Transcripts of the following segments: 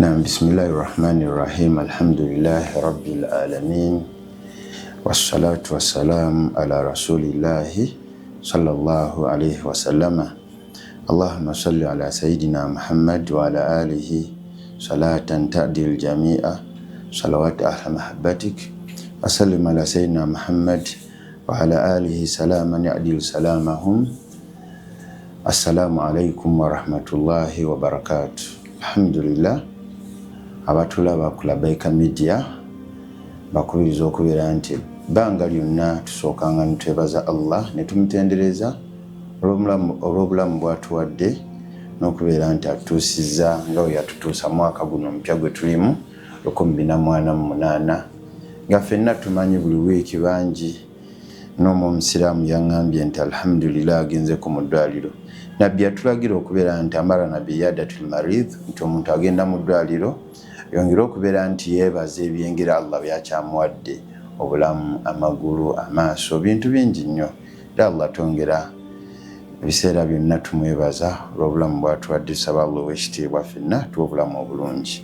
Bismillahirrahmanirrahim. Alhamdulillahi rabbil alamin. Wassalatu wassalamu ala rasulillahi sallallahu alayhi wa sallama. Allahumma salli ala sayyidina Muhammad wa ala alihi salatan ta'dil jami'a salawat ahla mahabbatik. Wa sallim ala sayyidina Muhammad wa ala alihi salaman ya'dil salamahum. Assalamu alaikum wa rahmatullahi wa barakatuh. Alhamdulillah. Abatulaba ku Labaika Media bakubiriza okubeera nti bbanga lyonna tusookanga netwebaza Allah ne tumutendereza olw'obulamu bwatuwadde n'okubeera nti atutuusizza nga we yatutuusa mwaka guno omupya gwe tulimu 2048 nga ffenna tumanyi buli wiiki bangi n'omu omusiraamu yaŋŋambye nti alhamdulillah agenze ku mu ddwaliro. Nabbi yatulagira okubeera nti amara nabbi yadatul marid, nti omuntu agenda mu ddwaliro yongera okubeera nti yeebaza ebyengera Allah byakyamuwadde, obulamu, amagulu, amaaso, bintu bingi nnyo. Era Allah tongera ebiseera byonna tumwebaza olw'obulamu bwatuwadde. Tusaba Allah ow'ekitiibwa ffenna tuwe obulamu obulungi.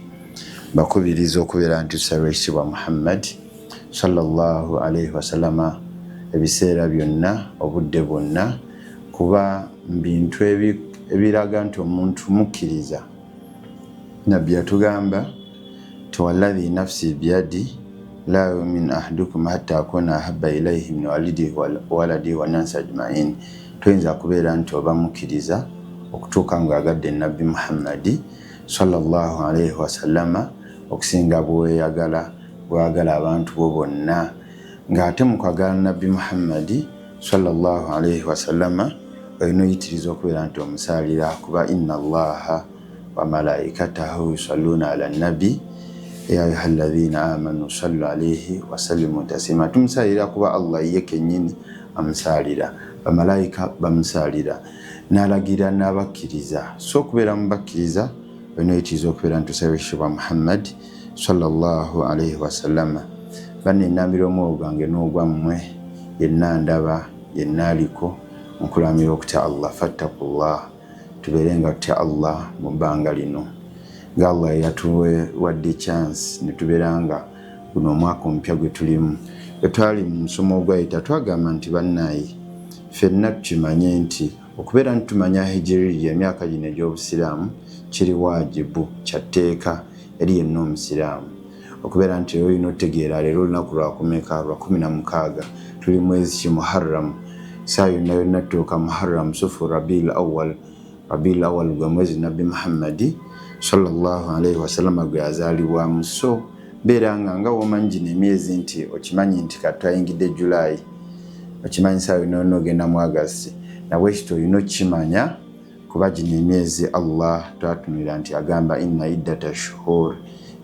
Bakubiriza okubeera nti tusaba ekitiibwa Muhammad sallallahu alayhi wa sallama ebiseera byonna, obudde bwonna, kuba bintu ebiraga nti omuntu mukkiriza. Nabbi yatugamba walladhi nafsi biyadi la yu'min ahadukum hatta akuna ahabba ilayhi min walidihi wa waladihi wa nasi ajma'in. Tuyinza kubeera nti oba mukkiriza okutuuka ng'oyagadde Nabbi Muhammadi sallallahu alayhi wa sallama okusinga bw'oyagala abantu bo bonna, ng'ate mu kwagala Nabbi Muhammadi sallallahu alayhi wa sallama olina oyitiriza okubeera nti omusaalira, kuba inna Allaha wa malaikatahu yusalluna ala nabi ya ayyuhalladhina amanu sallu alayhi wa sallimu taslima. Tumusaalira kuba Allah ye kennyini amusaalira, bamalayika bamusaalira, n'alagira n'abakkiriza. So okubeera mu bakkiriza olina oyitiriza okubeera nti tusaba ekitiibwa Muhammad sallallahu alayhi wa sallama. Banne nnambira omwoyo gwange n'ogwammwe, yenna ndaba yenna aliko, nkulamira okutya Allah. Fattakullah, tubeerenga tutya Allah mu bbanga lino, nga Allah yatuwadde chance ne tubeeranga guno omwaka omupya gwe tulimu. Bwe twali mu musomo ogwayita twagamba nti bannaayi ffenna tukimanye nti okubeera nti tumanya hijiriya emyaka gino egy'obusiraamu kiri waajibu, kya tteeka eri yenna omusiraamu. Okubeera nti olina otegeera leero olunaku lwakumeka, lwa 16 tuli mwezi ki Muharram. Saa yonna yonna tutuuka Muharram, sufu Rabiul Awwal gwe mwezi Nabbi Muhammadi sallallahu alayhi wa sallam gwe yazaalibwamu. So beeranga nga womanyi gino emyezi nti okimanyi nti katwayingidde July, okimanyi saa yonna yonna ogenda mu August, nabwe ekito olina okukimanya kuba gino emyezi Allah twatunira nti agamba inna iddata shuhur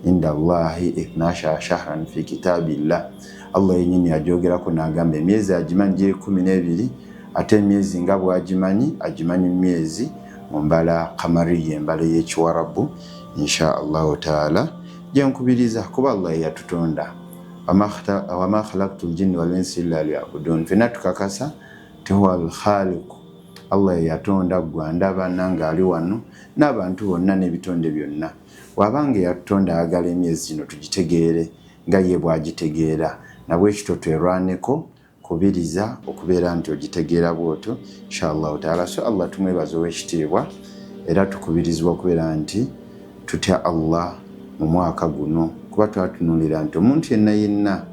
inda Allahi 12 shahran fi kitabillah. Allah yennyini yagyogerako n'agamba emyezi agimanyi giri 12, ate emyezi nga bw'agimanyi agimanyi myezi mu mbala kamariya, embala y'ekiwarabu. Insha Allahu taala gyenkubiriza kuba Allah yatutonda, wama khalaqtul jinna wal insa illa liya'budun. Ffenna tukakasa ti huwa al-khaliq, Allah yatonda gwe andaba nange ali wano n'abantu bonna n'ebitonde byonna. Wabanga yatutonda ayagala emyezi gino tugitegeere nga ye bw'agitegeera, nabwe ekito twerwaneko kubiriza okubeera nti ogitegeera bw'otyo insha Allahu taala. So Allah tumwebaza ow'ekitiibwa, era tukubirizibwa okubeera nti tutya Allah mu mwaka guno, kuba twatunuulira nti omuntu yenna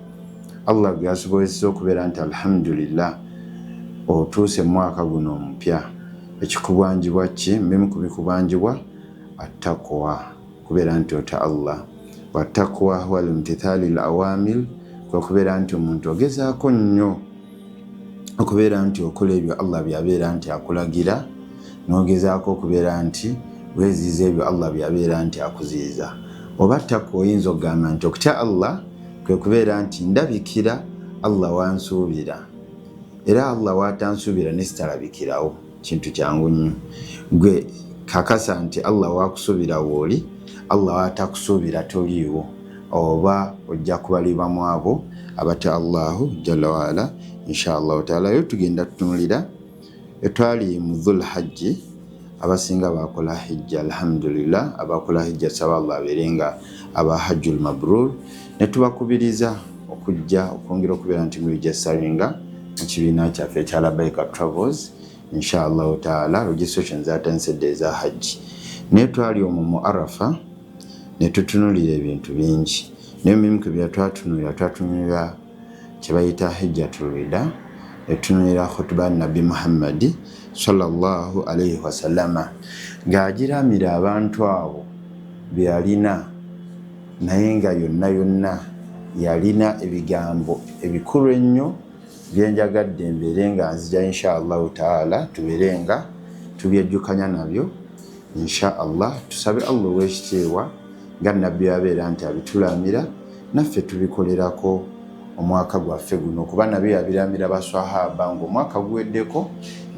Allah gwe yasobozesa okubeera nti alhamdulillah otuuse mu mwaka guno omupya. Ekikubwanjibwa ki? Mbimu ku bikubwanjibwa attaqwa, kubeera nti otya Allah. Wattaqwa huwa al-imtithali al-awamil, okubeera nti omuntu ogezaako nnyo okubeera nti okola ebyo Allah byabeera nti akulagira, n'ogezaako okubeera nti weeziiza ebyo Allah byabeera nti akuziiza. Oba ttaqwa oyinza okugamba nti okutya Allah kwe kubeera nti ndabikira Allah wansuubira, era Allah watansuubira nesitalabikirawo, kintu kyangu nnyo. Gwe kakasa nti Allah wakusuubira wooli, Allah watakusuubira toliiwo, oba ojja kubalibwa mu abo abatya Allahu jalla waala insha Allahu taala. Yo tugenda tutunulira etwali mu Dhul Hajji abasinga bakola hijja alhamdulillah abakola hijja saba Allah aberenga aba hajjul mabrur ne tubakubiriza okujja okwongera okubeera nti mulijasaringa mu kibiina kyaffe ekya Labaika Travels inshallah taala registration zatansedde eza hajji naye twali omwo mu Arafa ne tutunulira ebintu bingi naye mimimu bya twatunulira kye bayita hijjatul wida etunulira khutuba Nabi Muhammadi sallallahu alayhi wasallama ng'agiramira abantu abo byalina naye nga yonna yalina ebigambo ebikulu ennyo byenjagadde mbeere nga nzija inshallah taala tubeere nga tubyejjukanya nabyo inshallah tusabe Allah ow'ekitiibwa nga nabbi abeera nti abitulamira naffe tubikolerako omwaka gwaffe guno kuba nabyo yabiramira baswahaba ng'omwaka guweddeko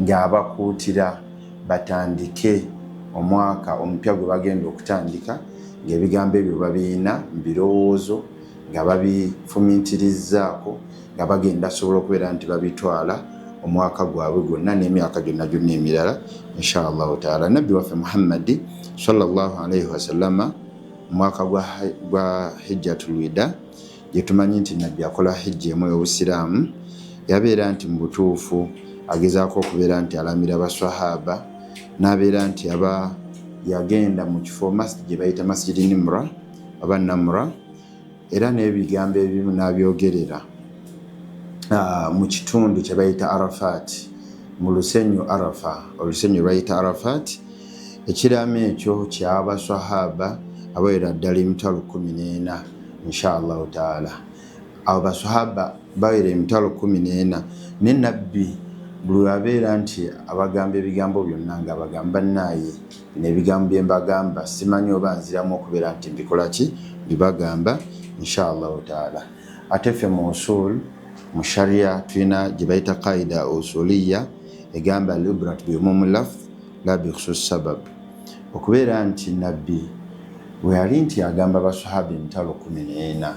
ng'abakuutira batandike omwaka omupya gwe bagenda okutandika ng'ebigambo ebyo babiina mu birowoozo nga babifumintirizaako nga bagenda sobola okubeera nti babitwala omwaka gwabwe gwonna n'emyaka gyonna emirala inshallah taala nabbi waffe Muhammadi sallallahu alayhi wasallama omwaka gwa hijjatul wida gyetumanyi nti nabbi akola hijja emu ey'obusiraamu yabeera nti mu butuufu agezaako okubeera nti alamira baswahaba n'abeera nti yagenda mu kifo masjid gye bayita masjidi Nimra oba Namra era n'ebigambo ebimu n'abyogerera mu kitundu kye bayita Arafat mu lusenyu Arafa olusenyu lwayita Arafat ekiraamo ekyo ky'abaswahaba abawerera ddala emitwalo 14 inshallah taala abo baswahaba bawera emitwalo 14 ne nabbi buli abeera nti abagamba ebigambo byonna nga bagamba naye n'ebigambo bye mbagamba simanyi oba nziramu okubeera nti mbikola ki bibagamba inshallah taala ate ffe mu usul mu sharia tulina gye bayita qaida usuliya egamba al-ibrat bi umumil lafz la bi khusus sabab okubeera nti nabbi bwe yali nti agamba baswahaba emitwalo 14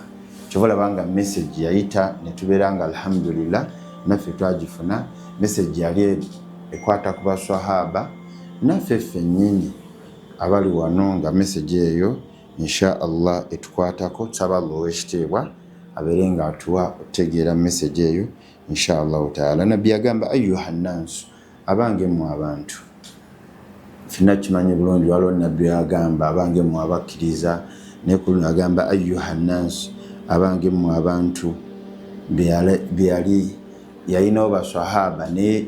kyobalabanga message yayita ne tubeera nga alhamdulillah naffe twagifuna message yali ekwata ku baswahaba naffe ffennyini abali wano nga message eyo inshallah etukwatako tusaba Allah ow'ekitiibwa abeere nga atuwa okutegeera message eyo inshallah taala nabbi yagamba ayyuhannasu abange mu abantu fina kimanyi bulungi waliwo nabbi yagamba abange mu abakkiriza naye ku luno agamba ayyuhannasu abange mu abantu byali yalinawo baswahaba naye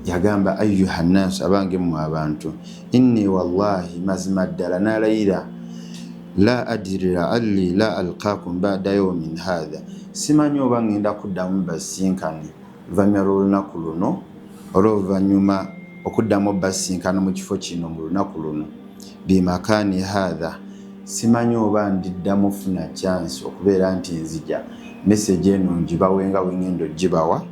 yagamba ayyuhannasu abange mu abantu inni wallahi mazima ddala nalayira la adri la'alli la alqaakum ba'da yawmin hadha simanyi oba ngenda kuddamu basinkani luvannyuma lw'olunaku luno olw'oluvannyuma okuddamu basinkana mu kifo kino mu lunaku luno bimakani hadha simanyi oba ndiddamu funa chance okubeera nti nzija message eno ngibawenga wengendo gibawa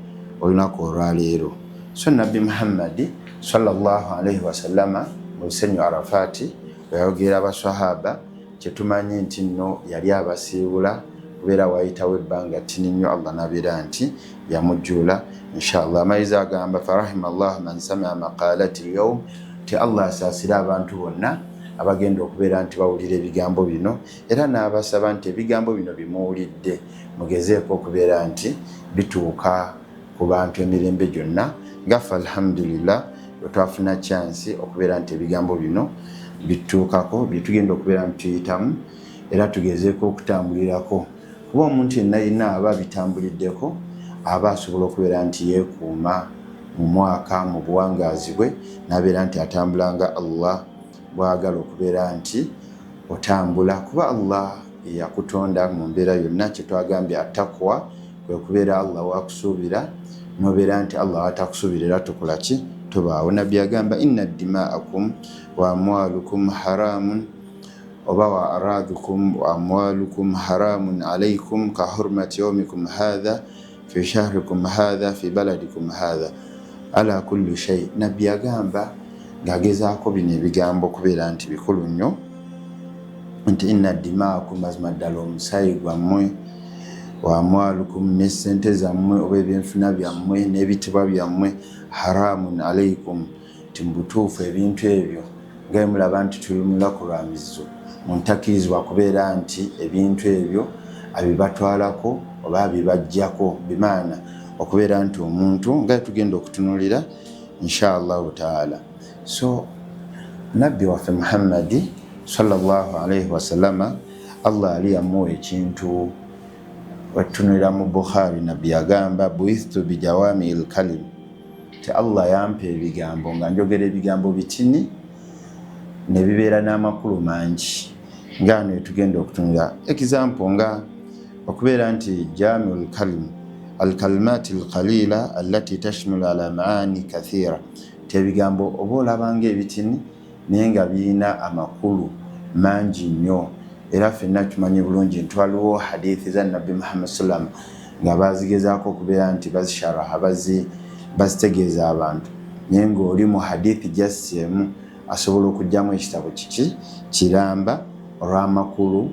olunaku olwaleero so nabbi Muhammadi sallallahu alayhi wasallama mu lusenyu Arafati yayogera abaswahaba kyetumanyi nti nno yali abasiibula kubeera wayitawo ebbanga ttini nnyo Allah nabeera nti yamujjula inshallah amayiza agamba farahima Allah man samia maqalati al-yawm ti Allah asaasira abantu bonna abagenda okubeera nti bawulira ebigambo bino era n'abasaba nti ebigambo bino bimuwulidde mugezeeko okubeera nti bituuka ku bantu emirembe gyonna ngaffe alhamdulillah wetwafuna chance okubeera nti ebigambo bino bituukako byetugenda okubeera nti tuyitamu era tugezeeko okutambulirako kuba omuntu yenna aba bitambuliddeko aba asobola okubeera nti yeekuuma mu mwaka mu buwangaazi bwe n'abeera nti atambulanga Allah bwagala okubeera nti otambula kuba Allah yakutonda mu mbeera yonna kyetwagambye atakwa kwe kubeera Allah wakusuubira nobeera nti Allah atakusuubirira tukola ki tubaawo nabbi agamba inna dima'akum wa amwalukum haramun oba wa aradukum wa amwalukum haramun alaykum ka hurmati yawmikum hadha fi shahrikum hadha fi baladikum hadha ala kulli shay nabbi agamba ngagezaako bino ebigambo kubeera nti bikulu nnyo nti inna dima'akum mazima ddala omusaayi gwammwe wa amwalukum n'essente zammwe oba ebyenfuna byammwe n'ebitibwa byammwe haramun alaykum timbutuufu ebintu ebyo nga mulaba nti tuli mu lunaku lwa mizizo muntakirizibwa kubeera nti ebintu ebyo abibatwalako oba abibajjako bimaana okubeera nti omuntu nga tugenda okutunulira inshallah taala. So nabbi waffe Muhammadi sallallahu alayhi wasallama Allah ali yamuwa ekintu watunulira mu Bukhari nabbi yagamba buithtu bijawami ilkalim ti Allah yampa ebigambo nga njogera ebigambo bitini ne bibeera n'amakulu mangi nga ne tugenda okutunulira example nga okubeera nti jamiul kalim الكلمات القليلة التي تشمل على معاني كثيرة tebigambo oba olabanga ebitini naye nga birina amakulu mangi nnyo era ffenna tumanyi bulungi nti waliwo hadithi za nabbi Muhammad sallam nga bazigezaako okubeera nti bazisharaha bazitegeeza abantu naye ng'oli mu hadithi jasseemu asobola okugyamu ekitabo kiki kiramba olw'amakulu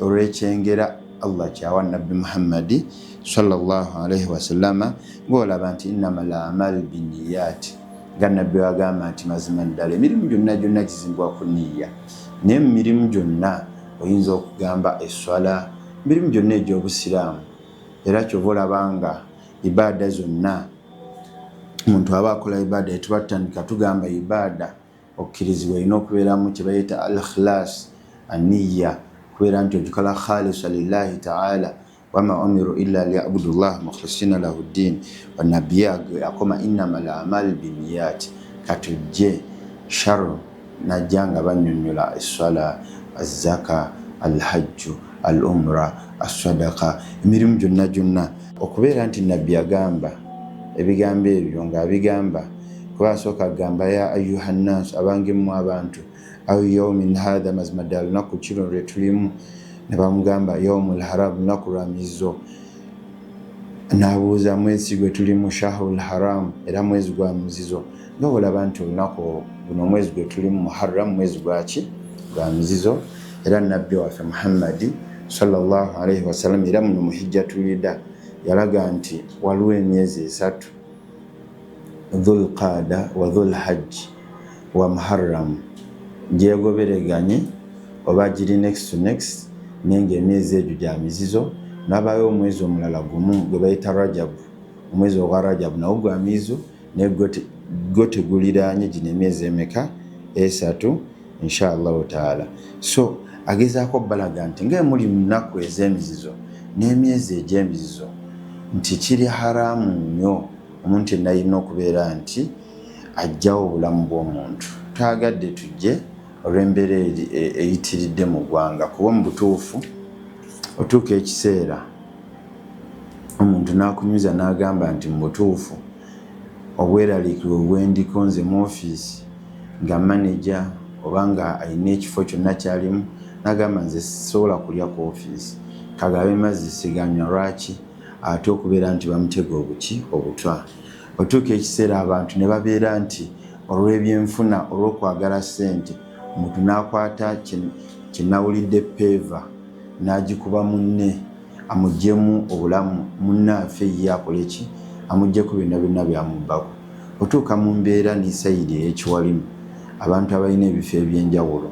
olw'ekyengera Allah kyawa nabbi Muhammadi sallallahu alayhi wasallama ng'olaba nti innamal a'malu binniyati nga nabbi wagamba nti mazima ddala emirimu gyonna gizimbwa ku nniya naye mu mirimu gyonna oyinza okugamba esswala emirimu gyonna egy'obusiraamu era kyova olabanga ibaada zonna omuntu aba akola ibaada etubatandika tugamba ibaada okkirizibwa erina okubeeramu kye bayita al-ikhlas aniya kubeera nti ogikola khalisa lillahi taala wama umiru illa liyabudu llah mukhlisina lahu ddin wanabbi akoma innamal a'malu binniyati katujje sharu najja nga bannyonnyola esswala azzaka alhajju al umra assadaqa emirimu gyonna okubeera nti nabbi agamba ebigambo ebyo nga abigamba kuba asooka agamba ya ayuhannasu abangemu abantu aw yawmin hadha mazima ddala lunaku kino lwe tulimu ne bamugamba yawmul haram lunaku lwa mizizo n'abuuza mwezi gwe tulimu shahrul haram era mwezi gwa muzizo nga olaba nti olunaku guno mwezi gwe tulimu muharram mwezi gwaki gwa mizizo era nabbi waffe Muhammadi sallallahu alayhi wasallam era muno mu hijjatul wida yalaga nti waliwo emyezi esatu dhul qada wa dhul hajj wa muharram gyegobereganye oba giri next to next nenge emyezi egyo gya mizizo nabayo omwezi omulala gumu gwe bayita rajabu omwezi ogwa rajabu nawo gwa mizizo naye gwo teguliraanye gino emyezi emeka esatu inshallah taala. So agezaako balaga nti nga muli mu nnaku ez'emizizo n'emyezi egy'emizizo nti kiri haramu nnyo omuntu yenna alina okubeera nti ajjawo obulamu bw'omuntu twagadde tujje olw'embeera eyitiridde mu ggwanga kuba mu butuufu otuuka ekiseera omuntu n'akunyuza n'agamba nti mu butuufu obweraliikirwe obwendiko nze mu ofiisi nga maneja oba nga alina ekifo kyonna kyalimu n'agamba nze sisobola kulya ku ofiisi kagabe mazzi siganywa lwaki ate okubeera nti bamutega obutwa otuuka ekiseera abantu ne babeera nti olw'ebyenfuna olw'okwagala ssente omuntu n'akwata kinawulidde peeva n'agikuba munne amuggyemu obulamu munne afe ye akole ki amuggyeko byonna byamubbako otuuka mu mbeera n'esayidi ey'ekiwalimu abantu abalina ebifo ebyenjawulo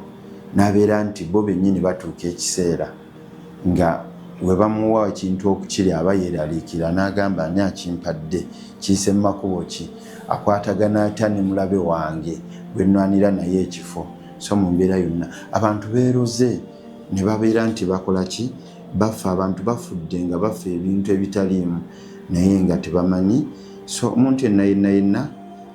n'abeera nti bo bennyini batuuka ekiseera nga we bamuwa ekintu okukirya aba yeeraliikira n'agamba ani akimpadde kiyise mu makubo ki akwatagana atya ne mulabe wange gwe nnwanira naye ekifo. So mu mbeera yonna abantu beeroze ne babeera nti bakola ki bafa abantu bafudde nga bafa ebintu ebitaliimu naye nga tebamanyi. So omuntu yenna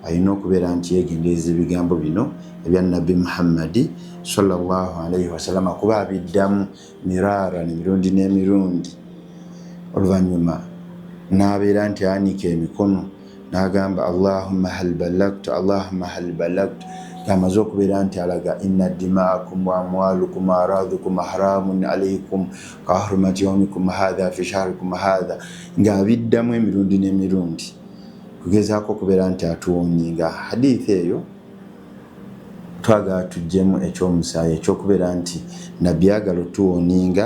alina okubeera nti yeegendereza ebigambo bino ebya nabbi Muhammadi sallallahu alayhi wasallam kuba abiddamu miraara emirundi n'emirundi oluvannyuma n'abeera nti anika emikono n'agamba allahumma hal balagtu kamaze okubeera nti alaga inna dimaakum wa amwalukum wa aradhukum haramun alaykum ka hurmati yawmikum hadha fi shahrikum hadha nga abiddamu emirundi n'emirundi kugezaako okubeera nti atuwonye nga hadithi eyo twagala tuggyemu ekyomusaayi ekyokubeera nti nabbi agala otuwoninga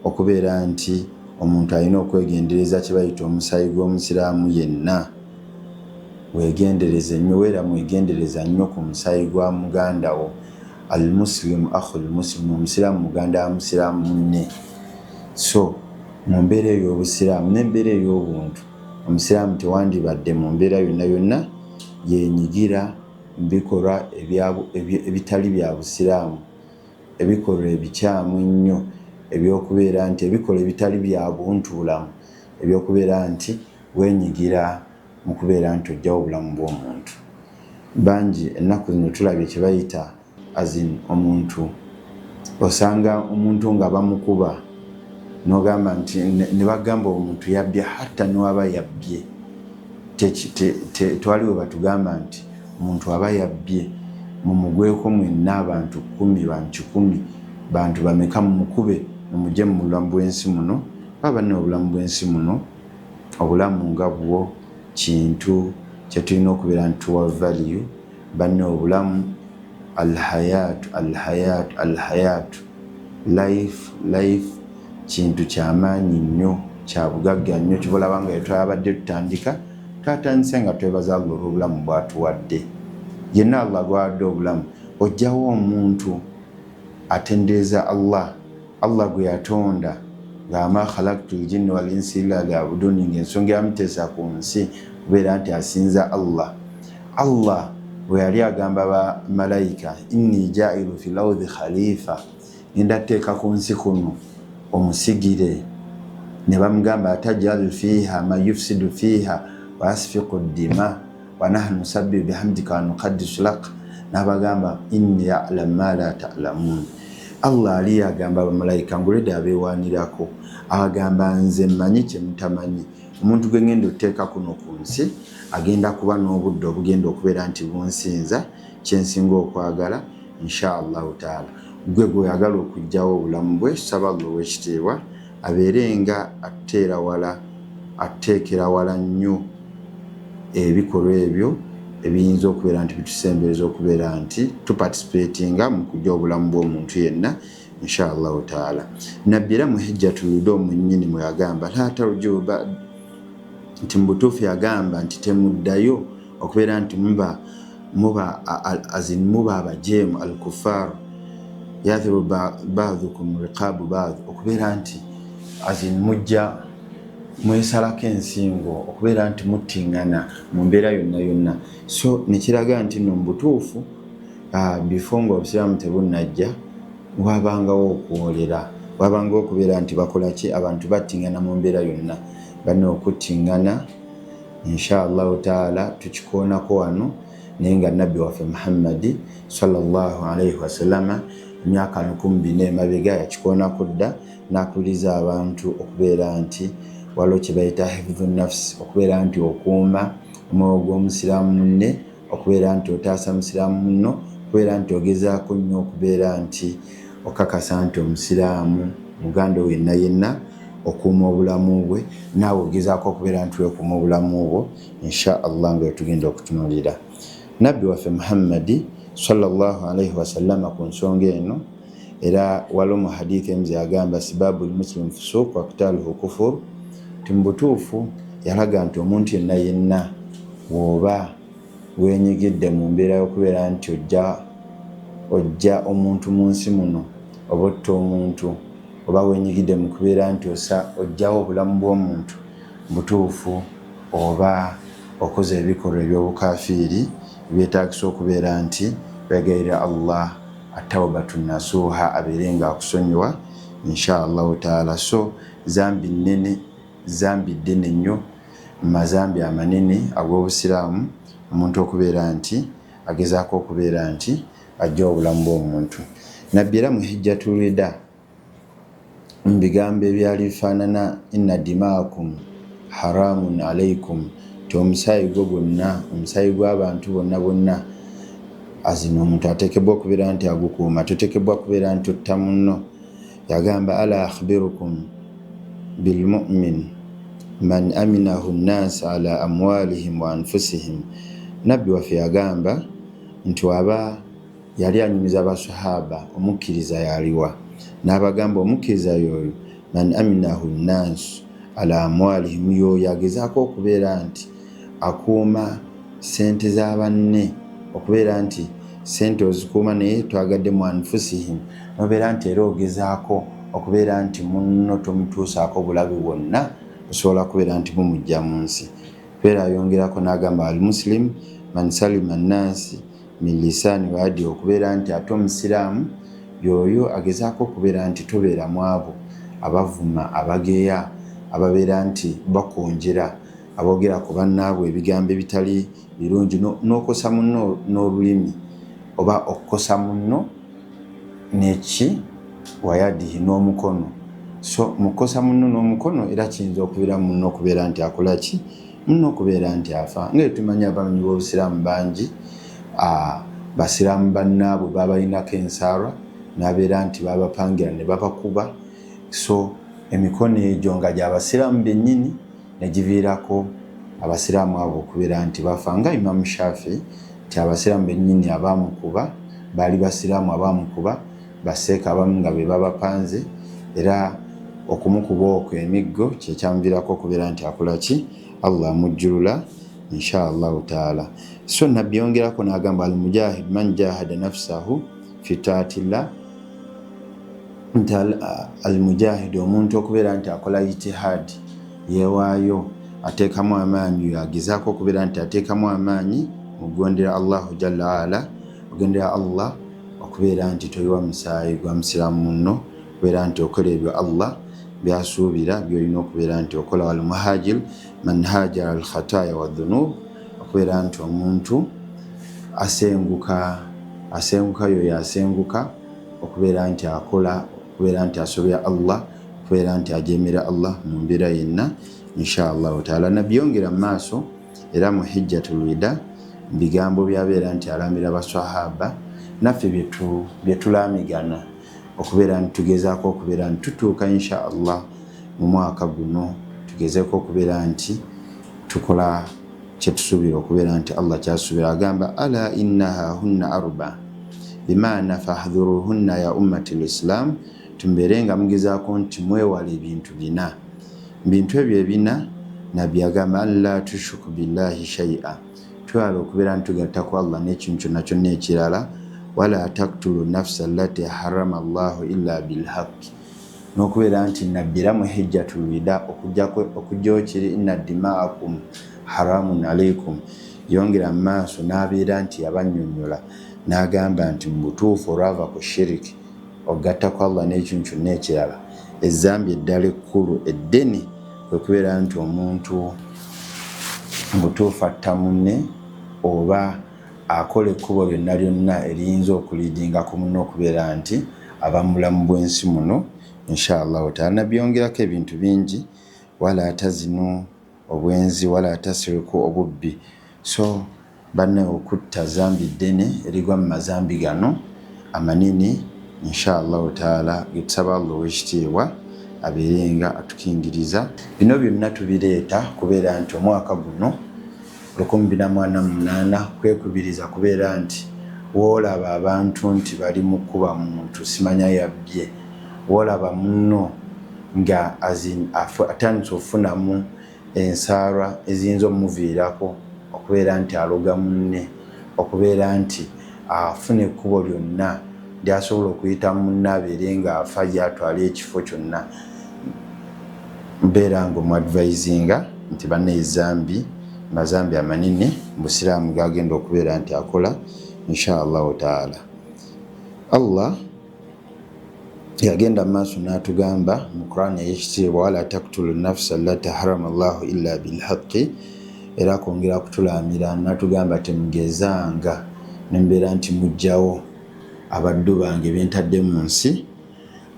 okubeera nti omuntu alina okwegendereza kye bayita omusaayi gw'omusiraamu yenna wegendereze nnyo, weera mwegendereza nnyo ku musaayi gwa muganda wo. Almuslimu akhul muslimu, omusiraamu muganda wa musiraamu munne. So mu mbeera ey'obusiraamu n'embeera ey'obuntu, omusiraamu tewandibadde mu mbeera yonna yonna yenyigira mu bikolwa ebitali bya busiraamu, ebikolwa ebikyamu ennyo ebyokubeera nti ebikolwa ebitali bya buntubulamu, ebyokubeera nti wenyigira mu kubeera nti ojjawo obulamu bw'omuntu. Bangi ennaku zino tulabye kye bayita omuntu, osanga omuntu nga bamukuba n'ogamba nti ne bagamba omuntu yabbye, hatta n'waba yabbye twaliwe batugamba nti omuntu aba yabbye mumugweko mwenna abantu 10 bantu 10 bantu bameka mumukube mumugye mu bulamu bw'ensi muno. Baba ne obulamu bw'ensi muno, obulamu nga bwo kintu kye tulina okubeera nti tuwa value. Banne obulamu alhayatu life kintu kyamaanyi nnyo, kya bugagga nnyo, kibolaba nga twabadde tutandika twatandise nga twebaza Allah olw'obulamu bwatuwadde. Yenna Allah gwawadde obulamu, ojjawo omuntu atendereza Allah gwe yatonda nga ma khalaqtul jinna wal insa illa liya'budun, ng'ensonga yamuteesa ku nsi kubeera nti asinza Allah bwe yali agamba ba malayika, inni ja'ilu fil ardi khalifa, ngenda teeka ku nsi kuno omusigire. Ne bamugamba atajalu fiha man yufsidu fiha wa yasfiku ddima wa nahnu nusabbihu bihamdika wa nuqaddisu lak. N'abagamba inni ya'lamu ma la ta'lamun. Allah ali agamba bamalayika ngulede abeewanirako, agamba nze mmanyi kye mutamanyi. Omuntu gwe ngenda oteeka kuno ku nsi agenda kuba n'obudde obugenda okubeera nti bunsinza kyensinga okwagala inshaallahu taala. Gwe gweyagala okugjawo obulamu bwe, saba Allah ow'ekitiibwa abeere nga ateekera wala nnyo ebikolwa ebyo ebiyinza okubeera nti bitusembereza okubeera nti tuparticipatinga mu kujja obulamu bw'omuntu yenna inshaallahu taala. Nabbi era mu hijjatul wadaa mwennyini mwe yagamba la tarji'u nti mu butuufu yagamba nti temuddayo okubeera nti muba abajeemu alkuffaaru yadhiru ba'dukum riqaabu ba'd, okubeera nti mujja mwesalako ensingo, okubeera nti muttingana mu mbeera yonna yonna. So nekiraga nti no mu butuufu before nga obusiraamu tebunnajja wabangawo okwolera, wabangawo okubeera nti bakola ki, abantu battingana mu mbeera yonna. Banne okuttingana inshaallahu taala tukikoonako wano, naye nga nabbi waffe Muhammadi sallallahu alaihi wasallama emyaka 1400 emabega yakikoonako dda, n'akubiriza abantu okubeera nti waliwo kye bayita hifdhu nafsi, okubeera nti okuuma omwoyo gw'omusiraamu munne, okubeera nti otaasa musiraamu munno, okubeera nti ogezaako nnyo okubeera nti okakasa nti omusiraamu muganda wenna yenna okuuma obulamu bwe, naawe ogezaako okubeera nti wekuuma obulamu bwo insha Allah nga tugenda okutunuulira. Nabbi waffe Muhammadi sallallahu alaihi wasallama ku nsonga eno era waliwo mu hadithi emu yagamba sibabul muslim fusuq wa qitaluhu kufur. Timbutuufu yalaga nti omuntu yenna yenna woba wenyigidde mu mbeera y'okubeera nti ojja omuntu mu nsi muno, oba otta omuntu, oba wenyigidde mu kubeera nti ojjawo obulamu bw'omuntu, butuufu oba okoze ebikolwa eby'obukafiiri byetaagisa okubeera nti begayira Allah atawbatun nasuha, abeere nga akusonyiwa inshaallahu taala. So zambi ddene nnyo mu mazambi amanene ag'obusiraamu omuntu okubeera nti agezaako okubeera nti ajja obulamu bw'omuntu. Nabbi era mu hijjatul wadaa mu bigambo ebyali bifaanana inna dimaakum haramun alaikum, ti omusaayi gwo gwonna, omusaayi gw'abantu bonna omuntu ateekebwa okubeera nti agukuuma, toteekebwa kubeera nti otta munno. Yagamba ala akhbirukum bilmu'min man aminahu nnaas ala amwalihim wa anfusihim. Nabbi waffe yagamba nti waba yali anyumiza abasahaba omukkiriza yaliwa, n'abagamba omukkiriza yoyo man aminahu nnaas ala amwalihim, yoyo agezaako okubeera nti akuuma sente za banne okubeera nti sente ozikuuma naye twagadde mu anfusihim nobeera nti era ogezaako okubeera nti munno tomutuusaako bulabe bwonna osobola kubeera nti mumujja mu nsi. Era ayongerako n'agamba almuslim man salima nnasi min lisaani wa yadihi, okubeera nti ate omusiraamu yoyo agezaako okubeera nti tobeera mu abo abavuma abageya ababeera nti bakonjera aboogera ku bannaabwe ebigambo ebitali birungi n'okosa munno n'olulimi oba okukosa munno neki wayadihi n'omukono. So mukosa munno n'omukono era kiyinza okubeera munno okubeera nti akola ki, munno okubeera nti afa. Nga tumanyi abamenyi b'obusiraamu bangi basiraamu bannaabwe babalinako ensaara nabeera nti babapangira ne babakuba. So emikono egyo nga gy'abasiraamu bennyini negiviirako abasiraamu abo okubeera nti bafa. Nga Imam Shafi nti abasiraamu bennyini abamukuba baali basiraamu abamukuba baseeka abamu nga be babapanze, era okumukuba okwo emiggo kyekyamuviirako okubeera nti akola ki, Allah amujjulula inshallah taala. So nabbi yongerako n'agamba almujahid man jahada nafsahu fi taatillah, nti almujahid omuntu okubeera nti akola ijtihad yeewaayo ateekamu amaanyi agezaako okubeera nti ateekamu amaanyi mugondera Allahu jalla ala, ogendera Allah okubeera nti toyiwa musaayi gwa musiraamu munno, okubeera nti okola ebyo Allah byasuubira byolina okubeera nti okola. Wal muhajir man hajara al khataya wa dhunub, okubeera nti omuntu asenguka yoyo asenguka okubeera nti akola, okubeera nti asobya Allah, okubeera nti ajeemera Allah mu mbeera yenna inshallah taala. Nabyongera mu maaso era mu hijjatul wida bigambo byabeera nti alambira baswahaba naffe byetulamigana okubeera nti tugezaako okubeera nti tutuuka inshallah mu mwaka guno tugezeeko okubeera nti tukola kyetusuubira okubeera nti Allah kyasuubira. Agamba ala innaha hunna arba bimaana fahdhuruhunna ya ummati lislam, tumbeere nga mugezaako nti mwewala ebintu bina. Bintu ebyo ebina nabbi agamba an la tushriku billahi shay'a, twala okubeera nti tugatta ku Allah n'ekintu kyonna kyonna ekirala. Wala taktulu nafsa allati harama Allahu illa bilhaqi, n'okubeera nti nabbira mu hijjatul wida okujjawo kiri inna dimaakum haramun alaikum. Yongera mu maaso n'abeera nti yabannyonnyola n'agamba nti mu butuufu olwava ku shiriki ogatta ku Allah n'ekintu kyonna ekirala, ezzambi eddala ekkulu eddene kwe kubeera nti omuntu mu butuufu atta munne oba akola ekkubo lyonna lyonna eriyinza okuliidinga ku munno okubeera nti aba mulamu bw'ensi muno inshallah taala. Nabyongerako ebintu bingi, wala tazinu obwenzi, wala tasiriku obubbi. So banne okutta zambi ddene erigwa mu mazambi gano amanini inshallah taala, getusaba Allah ow'ekitiibwa abeerenga atukingiriza. Bino byonna tubireeta kubeera nti omwaka guno 2048 kwekubiriza kubeera nti woolaba abantu nti bali mu kuba muntu simanya yabbye, woolaba munno nga atandise ofunamu ensaara eziyinza omuviirako okubeera nti aloga munne, okubeera nti afuna ekkubo lyonna lyasobola okuyita munne abeere nga afa gyatwala ekifo kyonna. Mbeera nga omuadvisinga nti banne ezambi mazambi amanini busiraamu gagenda okubeera nti akola inshallah taala. Allah yagenda maaso n'atugamba mu Quran ey'ekitiibwa wala taktulu nafsa allati harama Allahu illa bilhaqi, era kwongera kutulaamira n'atugamba temugezanga nembeera nti mujjawo abaddu bange bentadde mu nsi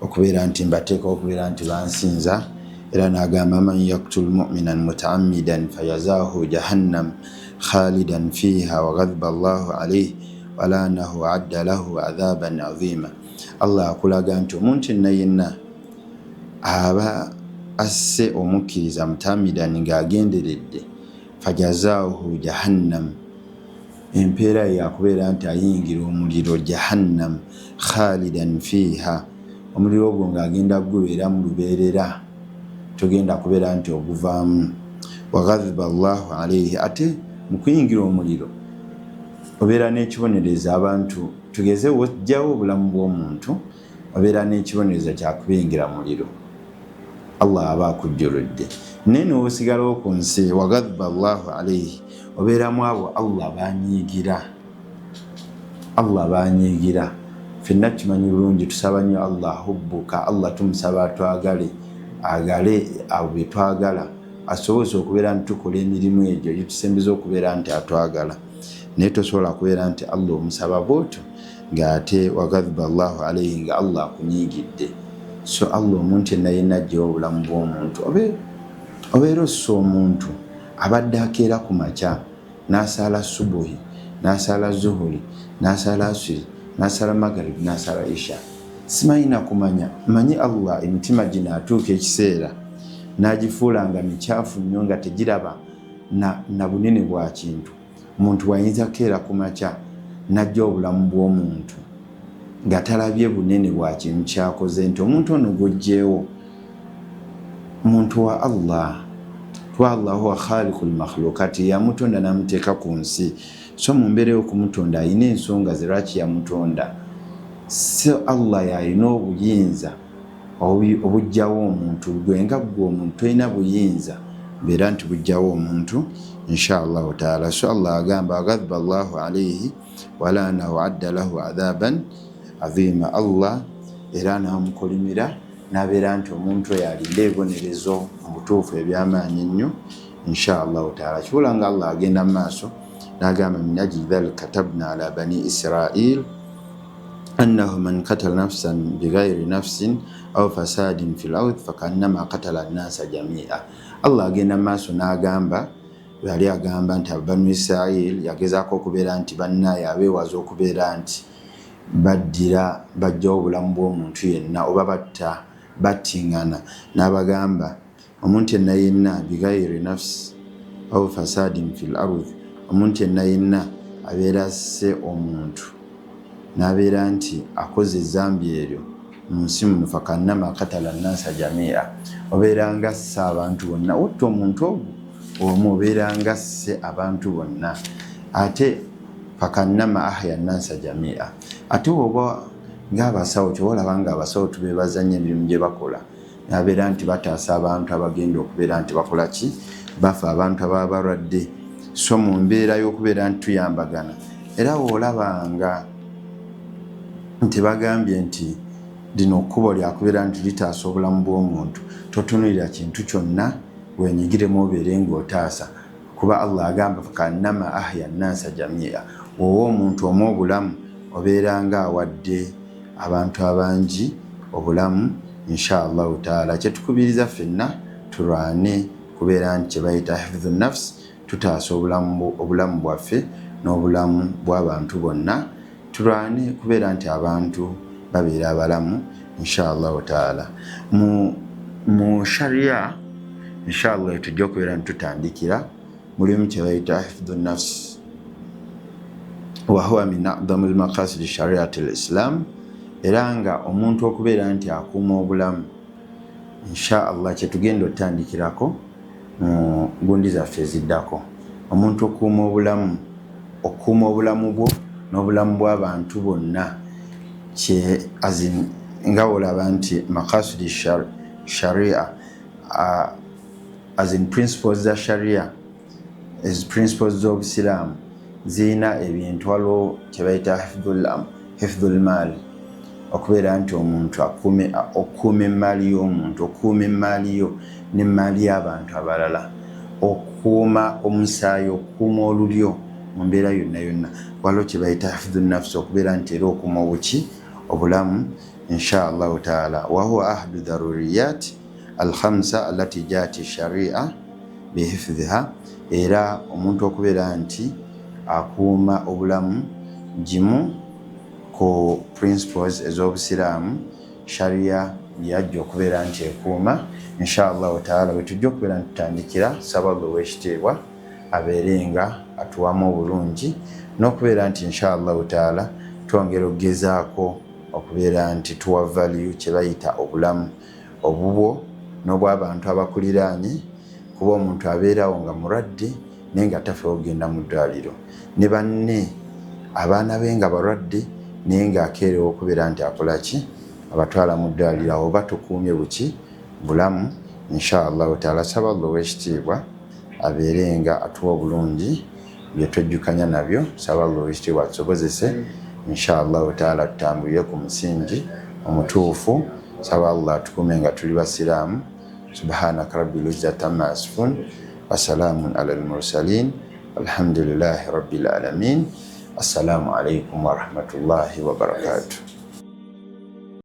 okubeera nti mbateeka okubeera nti bansinza. Era n'agamba man yaktul mu'minan mutaammidan fayazaahu jahannam khalidan fiha wa ghadiba Allahu alayhi wa la'anahu wa adda lahu adhaban azima. Allah akulaga nti omuntu yenna aba asse omukkiriza mutaammidan ng'agenderedde fajazaahu jahannam, empeera yakubeera nti ayingira omuliro jahannam khalidan fiha, omuliro ogwo ng'agenda gubeera mu lubeerera togenda kubeera nti oguvaamu. Wa ghadiba Allahu alayhi, ate mu kuyingira omuliro obeera n'ekibonerezo abantu tugeze wojjawo obulamu bw'omuntu obeera n'ekibonerezo kya kubingira muliro Allah aba akujjolodde naye n'osigalawo ku nsi wagadba Allahu alayhi obeeramu abo Allah banyiigira fenna tumanyi bulungi tusaba nnyo Allah hubbuka Allah tumusaba atwagale agale abo bye twagala asobose okubeera nti tukola emirimu egyo gyetusembeza okubeera nti atwagala naye tosobola kubeera nti Allah omusaba bwotyo ng'ate wagadba Allahu alayhi nga Allah akunyiigidde. So Allah omuntu yenna ajjawo obulamu bw'omuntu obeera ossa omuntu abadde akeera ku makya n'asala subuhi n'asala zuhuri n'asala asiri n'asala magaribi n'asala isha simanyi nakumanya manyi Allah emitima gino atuuka ekiseera n'agifuula nga mikyafu nnyo nga tegiraba na bunene bwa kintu. Omuntu wayinza keera ku makya n'ajja obulamu bw'omuntu nga talabye bunene bwa kintu kyakoze nti omuntu ono gujjeewo muntu wa Allah huwa khaliqul makhluqati yamutonda n'amuteeka ku nsi. So mu mbeera y'okumutonda alina ensonga ze lwaki yamutonda. So Allah yalina obuyinza obujjawo omuntu gwe nga gwe omuntu tolina buyinza mbeera nti bujjawo omuntu inshallah taala. So Allah agamba agadba Allahu alayhi walanahu adda lahu adhaban azima. Allah era n'amukolimira n'abeera nti omuntu oyo alinda ebibonerezo mu butuufu eby'amaanyi ennyo inshallah taala. Kibula nga Allah agenda mu maaso n'agamba min ajli dhalika katabna ala bani Israil annahu man qatala nafsan bighayri nafsin aw fasadin fil ard fakannama qatala an-nasa jami'a. Allah agenda mu maaso n'agamba yali agamba nti banu Israil yagezaako okubeera nti bannaye abeewaza okubeera nti baddira bajjawo obulamu bw'omuntu yenna oba battingana n'abagamba omuntu yenna bighayri nafsi aw fasadin fil ard omuntu yenna abeera asse omuntu n'abeera nti akoze ezambi eryo mu nsi muno fakannama qatala an-nasa jami'a obeera nga asse abantu bonna. Otta omuntu ogwo obeera nga asse abantu bonna. Ate fakannama ahya an-nasa jami'a ate oba ng'abasawo kyolaba nga abasawo tubeebaza nnyo emirimu gye bakola n'abeera nti bataasa abantu abagenda okubeera nti bakola ki bafa abantu ababa balwadde. So mu mbeera y'okubeera nti tuyambagana era woolabanga nti bagambye nti lino kkubo lyakubeera nti litaasa obulamu bw'omuntu totunulira kintu kyonna wenyigiremu obeere ng'otaasa kuba Allah agamba fakannama ahya an-nasa jami'a. Wowe omuntu omu obulamu obeera nga awadde abantu abangi obulamu inshallah taala. Kyetukubiriza ffenna tulwane kubeera nti kyebayita hifdhu nafs tutaasa obulamu bwaffe n'obulamu bw'abantu bonna. Tulwane kubeera nti abantu babeera abalamu inshallah taala. Mu sharia inshallah tujja okubeera nti tutandikira mulimu kyebayita hifdhu nafs wa huwa min a'dhamu al-maqasid shari'ati al-islam. Era nga omuntu okubeera nti akuuma obulamu inshallah kyetugenda otandikirako mu gundi zaffe eziddako. Omuntu okuuma obulamu bwo n'obulamu bw'abantu bonna nga olaba nti maqasidi sharia as in principles za sharia as principles z'obusiraamu zirina ebintu waliwo kyebayita hifdhul maali okubeera nti omuntu okuuma emmaali y'omuntu okuuma emmaali yo n'emmaali y'abantu abalala okuuma omusaayi okuuma olulyo mu mbeera yonna waliwo kyebayita hifdhu nafsi okubeera nti era okuuma obulamu inshallah taala. Wa huwa ahadu daruriyat al-khamsa allati jati sharia bihifdhiha. Era omuntu okubeera nti akuuma obulamu gimu ku principles ez'obusiraamu sharia yajja okubeera nti ekuuma inshallah taala. Bwetujja okubeera nti tutandikira sababu ow'ekitiibwa abeere nga atuwamu obulungi n'okubeera nti inshallah taala twongera okugezaako okubeera nti tuwa value kyebayita obulamu obubwo n'obw'abantu abakuliraanye kuba omuntu abeerawo nga mulwadde naye nga tafeewo okugenda mu ddwaliro, ne banne abaana be nga balwadde naye ng'akeerewo okubeera nti akola ki, abatwala mu ddwaliro. Awo oba tukuumye buki bulamu. Inshaallahu taala saba Allah ow'ekitiibwa abeere nga atuwa obulungi bye twejjukanya nabyo. Saba Allah ow'ekitiibwa atusobozese inshaallahu taala tutambulire ku musingi omutuufu. Saba Allah atukuume nga tuli basiraamu. Subhanaka rabbil izzati amma yasifun wa salaamun alal mursalin walhamdulillahi rabbil alamin. Assalamu alaikum wa rahmatullahi wa barakatuh.